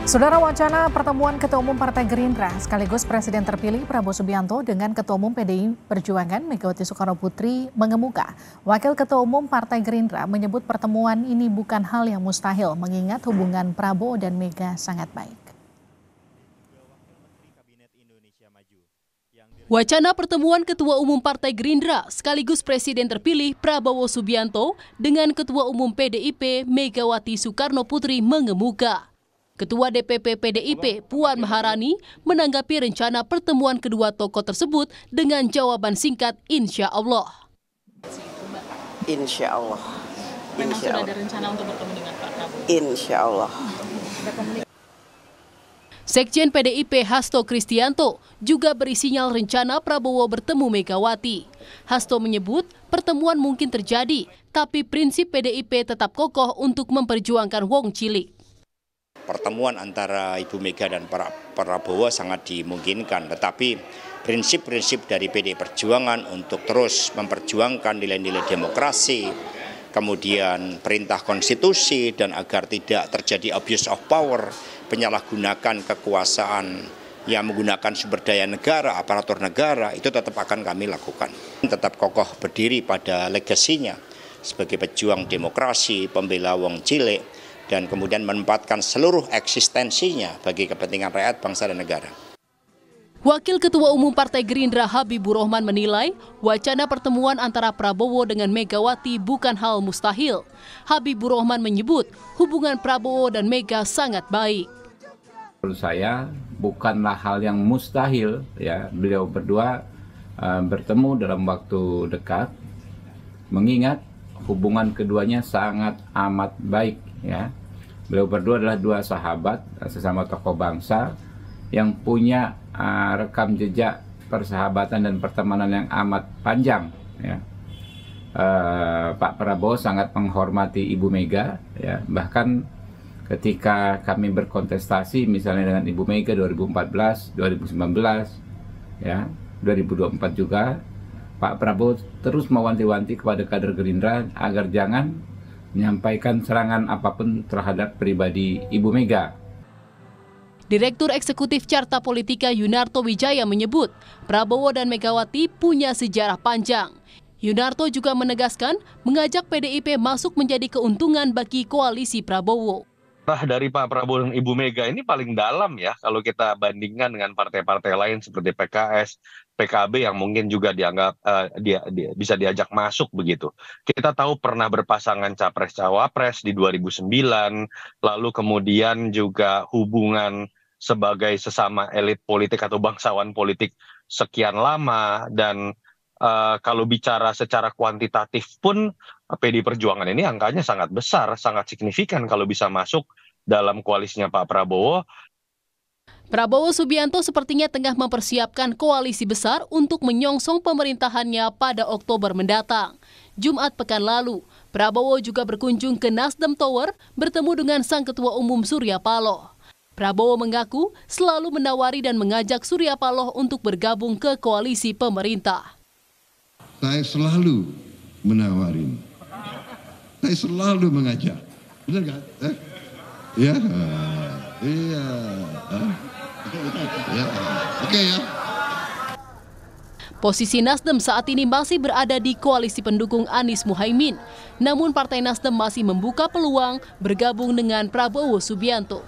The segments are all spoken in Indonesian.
Saudara, wacana pertemuan Ketua Umum Partai Gerindra sekaligus Presiden terpilih Prabowo Subianto dengan Ketua Umum PDI Perjuangan Megawati Soekarnoputri mengemuka. Wakil Ketua Umum Partai Gerindra menyebut pertemuan ini bukan hal yang mustahil mengingat hubungan Prabowo dan Mega sangat baik. Wacana pertemuan Ketua Umum Partai Gerindra sekaligus Presiden terpilih Prabowo Subianto dengan Ketua Umum PDIP Megawati Soekarnoputri mengemuka. Ketua DPP PDIP Puan Maharani menanggapi rencana pertemuan kedua tokoh tersebut dengan jawaban singkat insya Allah. Insya Allah. Memang sudah ada rencana untuk bertemu dengan Pak Prabowo? Insya Allah. Sekjen PDIP Hasto Kristianto juga beri sinyal rencana Prabowo bertemu Megawati. Hasto menyebut pertemuan mungkin terjadi, tapi prinsip PDIP tetap kokoh untuk memperjuangkan Wong Cilik. Pertemuan antara Ibu Mega dan Pak Prabowo sangat dimungkinkan, tetapi prinsip-prinsip dari PDI Perjuangan untuk terus memperjuangkan nilai-nilai demokrasi, kemudian perintah konstitusi, dan agar tidak terjadi abuse of power, penyalahgunakan kekuasaan yang menggunakan sumber daya negara, aparatur negara, itu tetap akan kami lakukan. Tetap kokoh berdiri pada legasinya sebagai pejuang demokrasi, pembela Wong Cilik, dan kemudian menempatkan seluruh eksistensinya bagi kepentingan rakyat, bangsa, dan negara. Wakil Ketua Umum Partai Gerindra Habibur Rahman menilai wacana pertemuan antara Prabowo dengan Megawati bukan hal mustahil. Habibur Rahman menyebut hubungan Prabowo dan Mega sangat baik. Menurut saya bukanlah hal yang mustahil, ya, beliau berdua bertemu dalam waktu dekat, mengingat hubungan keduanya sangat amat baik, ya. Beliau berdua adalah dua sahabat, sesama tokoh bangsa yang punya rekam jejak persahabatan dan pertemanan yang amat panjang, ya. Pak Prabowo sangat menghormati Ibu Mega, ya. Bahkan ketika kami berkontestasi misalnya dengan Ibu Mega 2014, 2019, ya, 2024 juga, Pak Prabowo terus mewanti-wanti kepada kader Gerindra agar jangan menyampaikan serangan apapun terhadap pribadi Ibu Mega. Direktur Eksekutif Carta Politika Yunarto Wijaya menyebut Prabowo dan Megawati punya sejarah panjang. Yunarto juga menegaskan mengajak PDIP masuk menjadi keuntungan bagi koalisi Prabowo. Dari Pak Prabowo dan Ibu Mega ini paling dalam, ya, kalau kita bandingkan dengan partai-partai lain seperti PKS, PKB yang mungkin juga dianggap bisa diajak masuk begitu. Kita tahu pernah berpasangan Capres-Cawapres di 2009, lalu kemudian juga hubungan sebagai sesama elit politik atau bangsawan politik sekian lama, dan kalau bicara secara kuantitatif pun PDI Perjuangan ini angkanya sangat besar, sangat signifikan kalau bisa masuk dalam koalisinya Pak Prabowo. Prabowo Subianto sepertinya tengah mempersiapkan koalisi besar untuk menyongsong pemerintahannya pada Oktober mendatang. Jumat pekan lalu, Prabowo juga berkunjung ke Nasdem Tower bertemu dengan Sang Ketua Umum Surya Paloh. Prabowo mengaku selalu menawari dan mengajak Surya Paloh untuk bergabung ke koalisi pemerintah. Saya selalu menawarin, saya selalu mengajak, benar nggak? Ya, iya, ya, oke ya. Posisi Nasdem saat ini masih berada di koalisi pendukung Anies Muhaimin. Namun Partai Nasdem masih membuka peluang bergabung dengan Prabowo Subianto.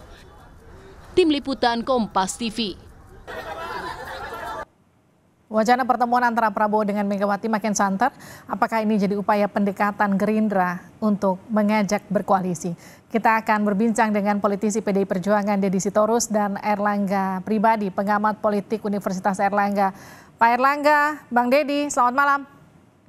Tim Liputan Kompas TV. Wacana pertemuan antara Prabowo dengan Megawati makin santer. Apakah ini jadi upaya pendekatan Gerindra untuk mengajak berkoalisi? Kita akan berbincang dengan politisi PDI Perjuangan Deddy Sitorus dan Erlangga Pribadi, pengamat politik Universitas Erlangga. Pak Erlangga, Bang Deddy, selamat malam.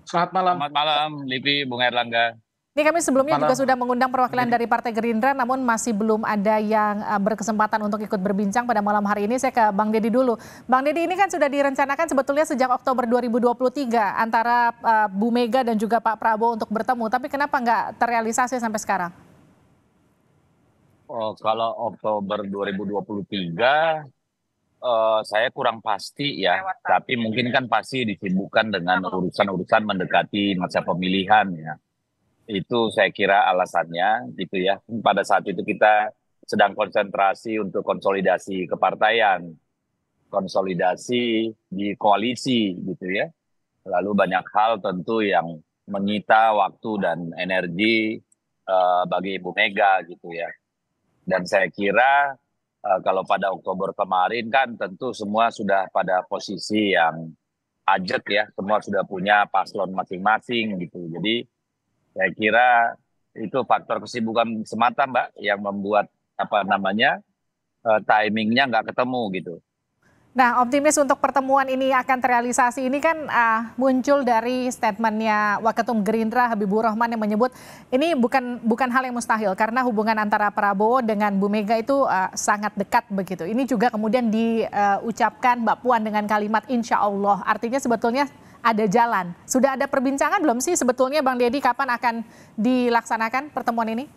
Selamat malam. Selamat malam, Livi, Bung Erlangga. Ini kami sebelumnya juga sudah mengundang perwakilan dari Partai Gerindra, namun masih belum ada yang berkesempatan untuk ikut berbincang pada malam hari ini. Saya ke Bang Deddy dulu. Bang Deddy, ini kan sudah direncanakan sebetulnya sejak Oktober 2023 antara Bu Mega dan juga Pak Prabowo untuk bertemu. Tapi kenapa nggak terrealisasi sampai sekarang? Oh, kalau Oktober 2023, saya kurang pasti ya. Tapi mungkin kan pasti disibukkan dengan urusan-urusan mendekati masa pemilihan ya. Itu saya kira alasannya gitu ya. Pada saat itu kita sedang konsentrasi untuk konsolidasi kepartaian, konsolidasi di koalisi gitu ya. Lalu banyak hal tentu yang menyita waktu dan energi bagi Ibu Mega gitu ya. Dan saya kira kalau pada Oktober kemarin kan tentu semua sudah pada posisi yang ajak ya, semua sudah punya paslon masing-masing gitu. Jadi saya kira itu faktor kesibukan semata Mbak yang membuat timingnya nggak ketemu gitu. Nah, optimis untuk pertemuan ini akan terrealisasi ini kan muncul dari statementnya Waketum Gerindra Habibur Rahman yang menyebut ini bukan hal yang mustahil karena hubungan antara Prabowo dengan Bu Mega itu sangat dekat begitu. Ini juga kemudian diucapkan Mbak Puan dengan kalimat insya Allah. Artinya sebetulnya ada jalan. Sudah ada perbincangan belum sih sebetulnya Bang Deddy kapan akan dilaksanakan pertemuan ini?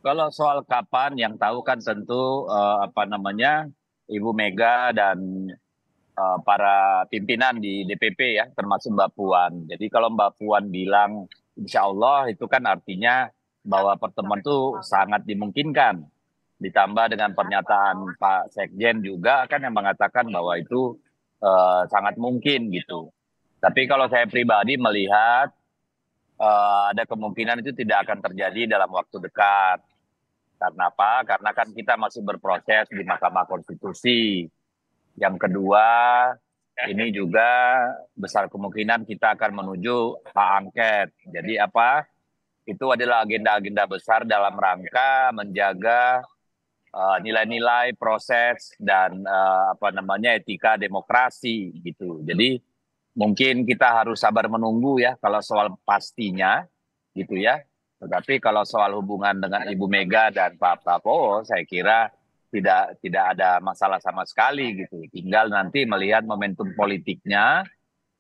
Kalau soal kapan yang tahu kan tentu Ibu Mega dan para pimpinan di DPP ya, termasuk Mbak Puan. Jadi kalau Mbak Puan bilang insya Allah itu kan artinya bahwa pertemuan itu sangat dimungkinkan. Ditambah dengan pernyataan Pak Sekjen juga kan yang mengatakan bahwa itu sangat mungkin gitu. Tapi kalau saya pribadi melihat ada kemungkinan itu tidak akan terjadi dalam waktu dekat. Karena apa? Karena kan kita masih berproses di Mahkamah Konstitusi. Yang kedua, ini juga besar kemungkinan kita akan menuju hak angket. Jadi apa? Itu adalah agenda-agenda besar dalam rangka menjaga nilai-nilai proses dan etika demokrasi gitu. Jadi mungkin kita harus sabar menunggu ya kalau soal pastinya gitu ya. Tetapi kalau soal hubungan dengan Ibu Mega dan Pak Prabowo, saya kira tidak ada masalah sama sekali gitu. Tinggal nanti melihat momentum politiknya,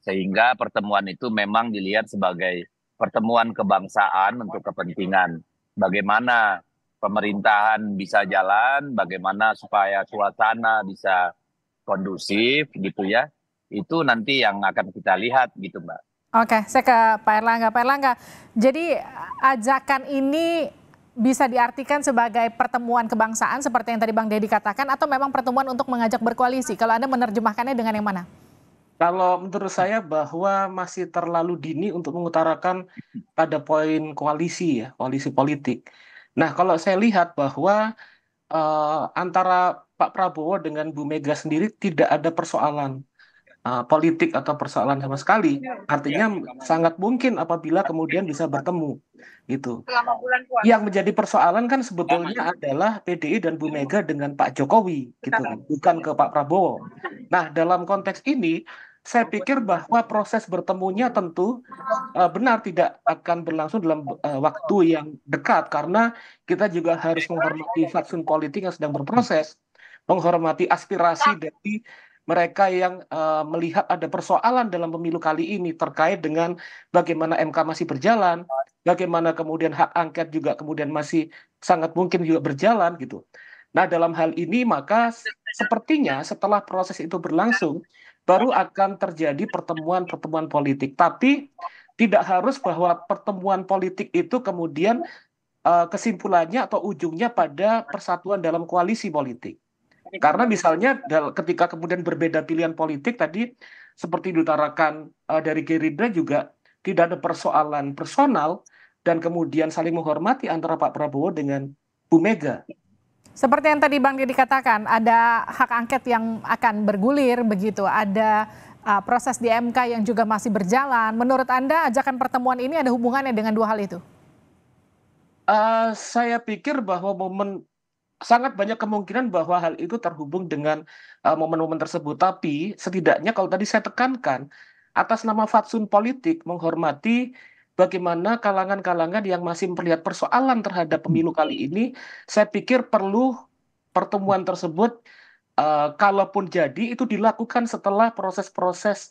sehingga pertemuan itu memang dilihat sebagai pertemuan kebangsaan untuk kepentingan. Bagaimana pemerintahan bisa jalan, bagaimana supaya suasana bisa kondusif gitu ya. Itu nanti yang akan kita lihat gitu Mbak. Oke, saya ke Pak Erlangga. Pak Erlangga, jadi ajakan ini bisa diartikan sebagai pertemuan kebangsaan seperti yang tadi Bang Deddy katakan atau memang pertemuan untuk mengajak berkoalisi? Kalau Anda menerjemahkannya dengan yang mana? Kalau menurut saya bahwa masih terlalu dini untuk mengutarakan pada poin koalisi ya, koalisi politik. Nah, kalau saya lihat bahwa antara Pak Prabowo dengan Bu Mega sendiri tidak ada persoalan politik atau persoalan sama sekali, artinya sangat mungkin apabila kemudian bisa bertemu gitu. Yang menjadi persoalan kan sebetulnya adalah PDI dan Bu Mega dengan Pak Jokowi gitu, bukan ke Pak Prabowo. Nah, dalam konteks ini saya pikir bahwa proses bertemunya tentu benar tidak akan berlangsung dalam waktu yang dekat karena kita juga harus menghormati fatsun politik yang sedang berproses, menghormati aspirasi dari mereka yang melihat ada persoalan dalam pemilu kali ini terkait dengan bagaimana MK masih berjalan, bagaimana kemudian hak angket juga kemudian masih sangat mungkin juga berjalan gitu. Nah, dalam hal ini maka sepertinya setelah proses itu berlangsung baru akan terjadi pertemuan-pertemuan politik. Tapi tidak harus bahwa pertemuan politik itu kemudian kesimpulannya atau ujungnya pada persatuan dalam koalisi politik. Karena misalnya ketika kemudian berbeda pilihan politik tadi seperti diutarakan dari Gerindra juga tidak ada persoalan personal dan kemudian saling menghormati antara Pak Prabowo dengan Bu Mega. Seperti yang tadi Bang Deddy katakan, ada hak angket yang akan bergulir begitu, ada proses di MK yang juga masih berjalan. Menurut Anda ajakan pertemuan ini ada hubungannya dengan dua hal itu? Saya pikir bahwa sangat banyak kemungkinan bahwa hal itu terhubung dengan momen-momen tersebut. Tapi setidaknya kalau tadi saya tekankan, atas nama fatsun politik menghormati bagaimana kalangan-kalangan yang masih melihat persoalan terhadap pemilu kali ini, saya pikir perlu pertemuan tersebut, kalaupun jadi, itu dilakukan setelah proses-proses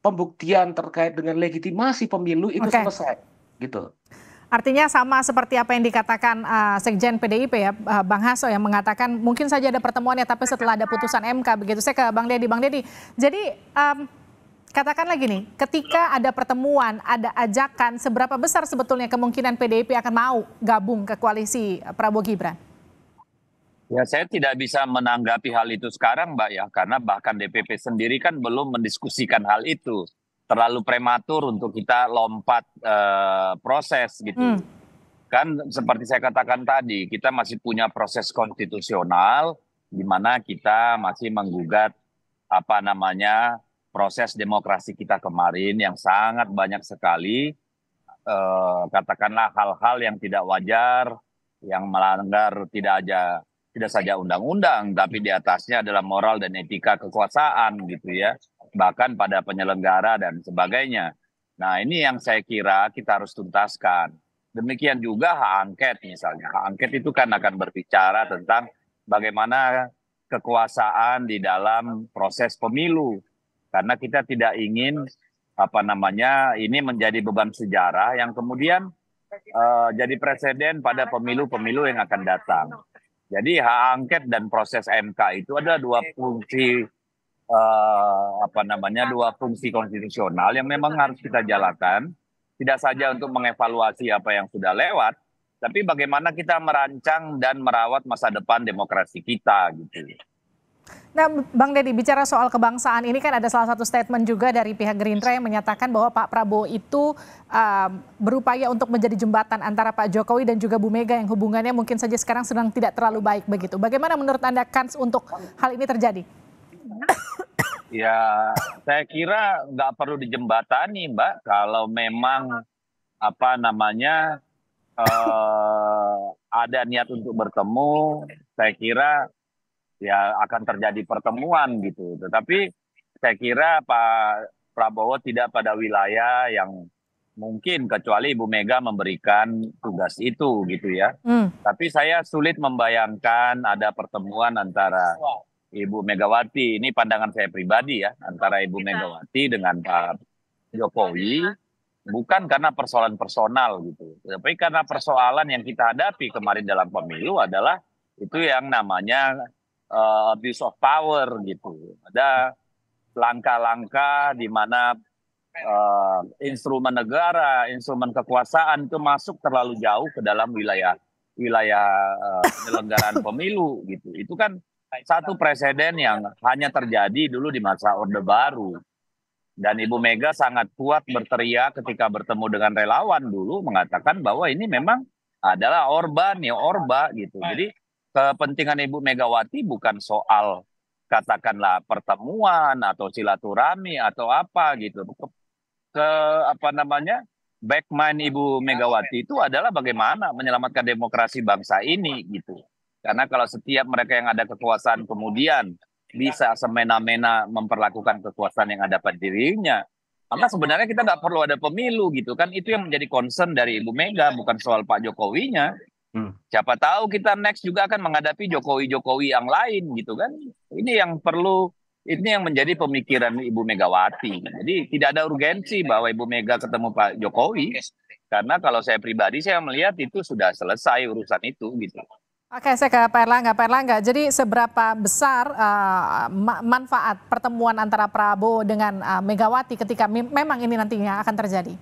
pembuktian terkait dengan legitimasi pemilu itu selesai. Gitu. Artinya sama seperti apa yang dikatakan Sekjen PDIP ya, Bang Hasso yang mengatakan mungkin saja ada pertemuannya tapi setelah ada putusan MK begitu. Saya ke Bang Deddy. Bang Deddy, jadi katakan lagi nih, ketika ada pertemuan, ada ajakan, seberapa besar sebetulnya kemungkinan PDIP akan mau gabung ke koalisi Prabowo Gibran? Ya, saya tidak bisa menanggapi hal itu sekarang, Mbak, ya, karena bahkan DPP sendiri kan belum mendiskusikan hal itu. Terlalu prematur untuk kita lompat proses gitu. Kan seperti saya katakan tadi, kita masih punya proses konstitusional di mana kita masih menggugat proses demokrasi kita kemarin yang sangat banyak sekali katakanlah hal-hal yang tidak wajar, yang melanggar tidak saja undang-undang, tapi di atasnya adalah moral dan etika kekuasaan gitu ya, bahkan pada penyelenggara dan sebagainya. Nah, ini yang saya kira kita harus tuntaskan. Demikian juga hak angket misalnya. Hak angket itu kan akan berbicara tentang bagaimana kekuasaan di dalam proses pemilu. Karena kita tidak ingin ini menjadi beban sejarah yang kemudian jadi presiden pada pemilu-pemilu yang akan datang. Jadi hak angket dan proses MK itu ada dua fungsi konstitusional yang memang harus kita jalankan, tidak saja untuk mengevaluasi apa yang sudah lewat, tapi bagaimana kita merancang dan merawat masa depan demokrasi kita gitu. Nah, Bang Deddy, bicara soal kebangsaan ini kan ada salah satu statement juga dari pihak Gerindra yang menyatakan bahwa Pak Prabowo itu berupaya untuk menjadi jembatan antara Pak Jokowi dan juga Bu Mega yang hubungannya mungkin saja sekarang sedang tidak terlalu baik begitu. Bagaimana menurut Anda kans untuk hal ini terjadi? Ya, saya kira nggak perlu dijembatani, Mbak. Kalau memang ada niat untuk bertemu, saya kira ya akan terjadi pertemuan gitu. Tetapi saya kira Pak Prabowo tidak pada wilayah yang mungkin kecuali Ibu Mega memberikan tugas itu gitu ya. Tapi saya sulit membayangkan ada pertemuan antara Ibu Megawati, ini pandangan saya pribadi ya, antara Ibu Megawati dengan Pak Jokowi, bukan karena persoalan personal gitu. Tapi karena persoalan yang kita hadapi kemarin dalam pemilu adalah itu yang namanya abuse of power gitu. Ada langkah-langkah di mana instrumen negara, instrumen kekuasaan itu masuk terlalu jauh ke dalam wilayah penyelenggaraan pemilu gitu. Itu kan satu presiden yang hanya terjadi dulu di masa Orde Baru. Dan Ibu Mega sangat kuat berteriak ketika bertemu dengan relawan dulu mengatakan bahwa ini memang adalah Orba gitu. Jadi kepentingan Ibu Megawati bukan soal katakanlah pertemuan atau silaturahmi atau apa gitu. Back mind Ibu Megawati itu adalah bagaimana menyelamatkan demokrasi bangsa ini gitu. Karena kalau setiap mereka yang ada kekuasaan kemudian bisa semena-mena memperlakukan kekuasaan yang ada pada dirinya, maka sebenarnya kita nggak perlu ada pemilu gitu kan. Itu yang menjadi concern dari Ibu Mega, bukan soal Pak Jokowinya. Siapa tahu kita next juga akan menghadapi Jokowi yang lain gitu kan. Ini yang menjadi pemikiran Ibu Megawati. Jadi tidak ada urgensi bahwa Ibu Mega ketemu Pak Jokowi. Karena kalau saya pribadi saya melihat itu sudah selesai urusan itu gitu. Oke, saya ke Pak Erlangga. Jadi seberapa besar manfaat pertemuan antara Prabowo dengan Megawati ketika memang ini nantinya akan terjadi?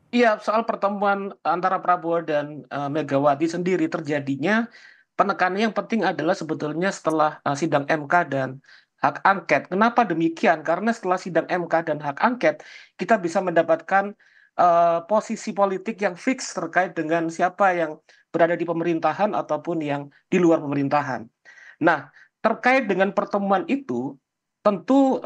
Iya, soal pertemuan antara Prabowo dan Megawati sendiri terjadinya, penekanannya yang penting adalah sebetulnya setelah sidang MK dan hak angket. Kenapa demikian? Karena setelah sidang MK dan hak angket, kita bisa mendapatkan posisi politik yang fix terkait dengan siapa yang berada di pemerintahan ataupun yang di luar pemerintahan. Nah, terkait dengan pertemuan itu, tentu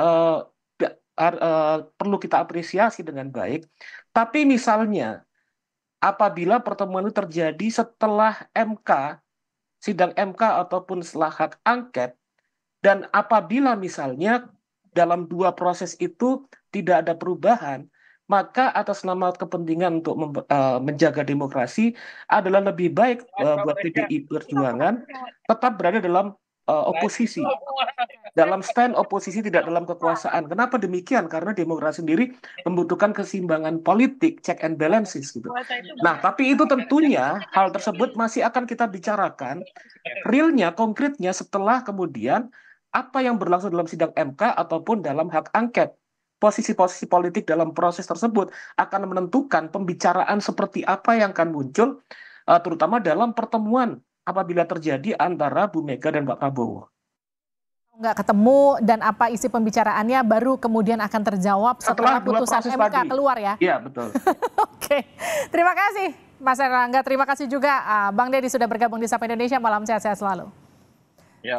perlu kita apresiasi dengan baik. Tapi misalnya, apabila pertemuan itu terjadi setelah sidang MK ataupun setelah hak angket, dan apabila misalnya dalam dua proses itu tidak ada perubahan, maka atas nama kepentingan untuk menjaga demokrasi adalah lebih baik buat PDI Perjuangan tetap berada dalam oposisi, dalam stand oposisi, tidak dalam kekuasaan. Kenapa demikian? Karena demokrasi sendiri membutuhkan keseimbangan politik, check and balances gitu. Nah, tapi itu tentunya hal tersebut masih akan kita bicarakan realnya, konkretnya setelah kemudian apa yang berlangsung dalam sidang MK ataupun dalam hak angket. Posisi-posisi politik dalam proses tersebut akan menentukan pembicaraan seperti apa yang akan muncul, terutama dalam pertemuan apabila terjadi antara Bu Mega dan Pak Prabowo. Nggak ketemu dan apa isi pembicaraannya baru kemudian akan terjawab setelah putusan MK tadi keluar ya? Iya, betul. Oke, terima kasih Mas Erlangga, terima kasih juga Bang Deddy sudah bergabung di Sapa Indonesia, malam sehat-sehat selalu. Ya.